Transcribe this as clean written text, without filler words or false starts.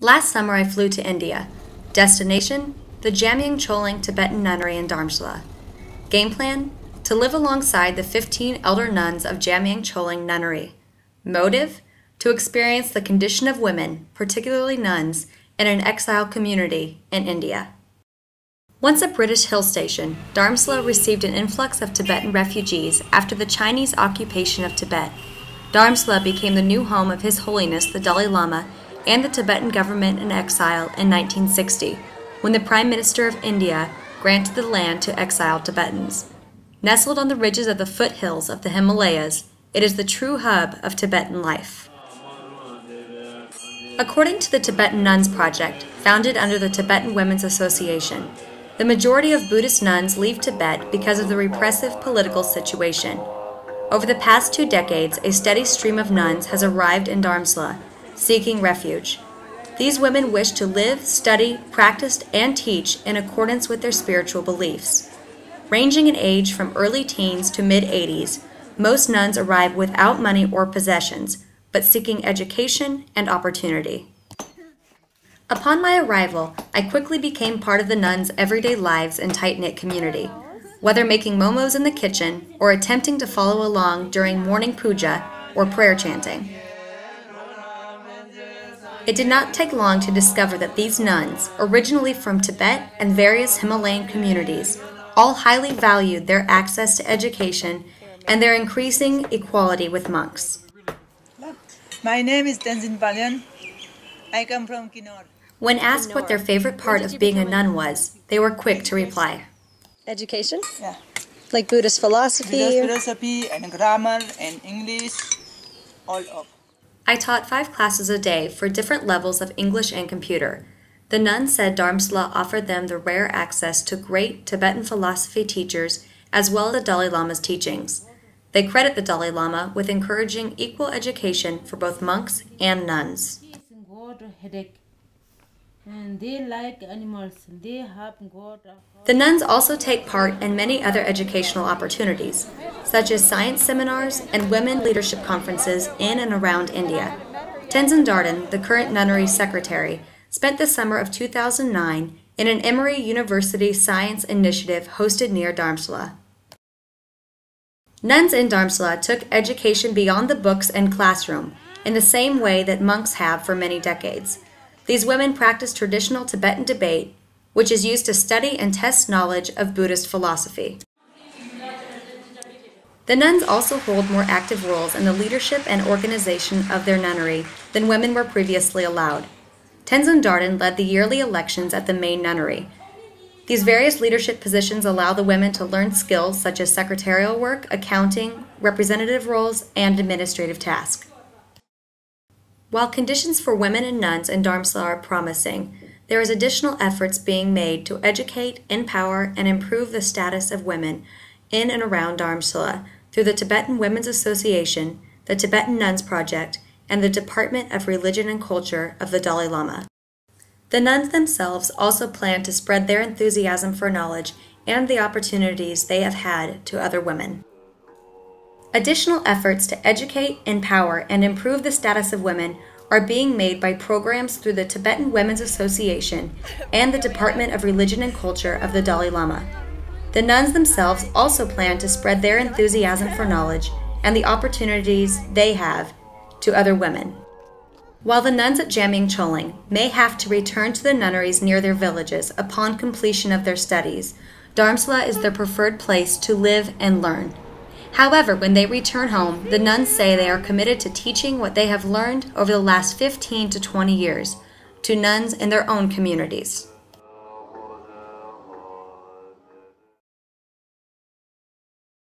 Last summer I flew to India. Destination: the Jamyang Choling Tibetan Nunnery in Dharamsala. Game plan: to live alongside the 15 elder nuns of Jamyang Choling Nunnery. Motive: to experience the condition of women, particularly nuns, in an exile community in India. Once a British hill station, Dharamsala received an influx of Tibetan refugees after the Chinese occupation of Tibet. Dharamsala became the new home of His Holiness the Dalai Lama and the Tibetan government in exile in 1960, when the Prime Minister of India granted the land to exiled Tibetans. Nestled on the ridges of the foothills of the Himalayas, it is the true hub of Tibetan life. According to the Tibetan Nuns Project, founded under the Tibetan Women's Association, the majority of Buddhist nuns leave Tibet because of the repressive political situation. Over the past 2 decades, a steady stream of nuns has arrived in Dharamsala, seeking refuge. These women wish to live, study, practice, and teach in accordance with their spiritual beliefs. Ranging in age from early teens to mid-80s, most nuns arrive without money or possessions, but seeking education and opportunity. Upon my arrival, I quickly became part of the nuns' everyday lives and tight-knit community. Whether making momos in the kitchen or attempting to follow along during morning puja or prayer chanting. It did not take long to discover that these nuns, originally from Tibet and various Himalayan communities, all highly valued their access to education and their increasing equality with monks. My name is Tenzin Palyan. I come from Kinor. When asked what their favorite part of being a nun was, they were quick to reply. Education? Yeah. Like Buddhist philosophy? Buddhist philosophy and grammar and English, all up. I taught 5 classes a day for different levels of English and computer. The nuns said Dharamsala offered them the rare access to great Tibetan philosophy teachers as well as the Dalai Lama's teachings. They credit the Dalai Lama with encouraging equal education for both monks and nuns. And they like animals. They have got The nuns also take part in many other educational opportunities, such as science seminars and women leadership conferences in and around India. Tenzin Darden, the current nunnery secretary, spent the summer of 2009 in an Emory University science initiative hosted near Dharamsala. Nuns in Dharamsala took education beyond the books and classroom in the same way that monks have for many decades. These women practice traditional Tibetan debate, which is used to study and test knowledge of Buddhist philosophy. The nuns also hold more active roles in the leadership and organization of their nunnery than women were previously allowed. Tenzin Darden led the yearly elections at the main nunnery. These various leadership positions allow the women to learn skills such as secretarial work, accounting, representative roles, and administrative tasks. While conditions for women and nuns in Dharamsala are promising, there is additional efforts being made to educate, empower, and improve the status of women in and around Dharamsala through the Tibetan Women's Association, the Tibetan Nuns Project, and the Department of Religion and Culture of the Dalai Lama. The nuns themselves also plan to spread their enthusiasm for knowledge and the opportunities they have had to other women. Additional efforts to educate, empower, and improve the status of women are being made by programs through the Tibetan Women's Association and the Department of Religion and Culture of the Dalai Lama. The nuns themselves also plan to spread their enthusiasm for knowledge and the opportunities they have to other women. While the nuns at Jamyang Choling may have to return to the nunneries near their villages upon completion of their studies, Dharamsala is their preferred place to live and learn. However, when they return home, the nuns say they are committed to teaching what they have learned over the last 15 to 20 years to nuns in their own communities.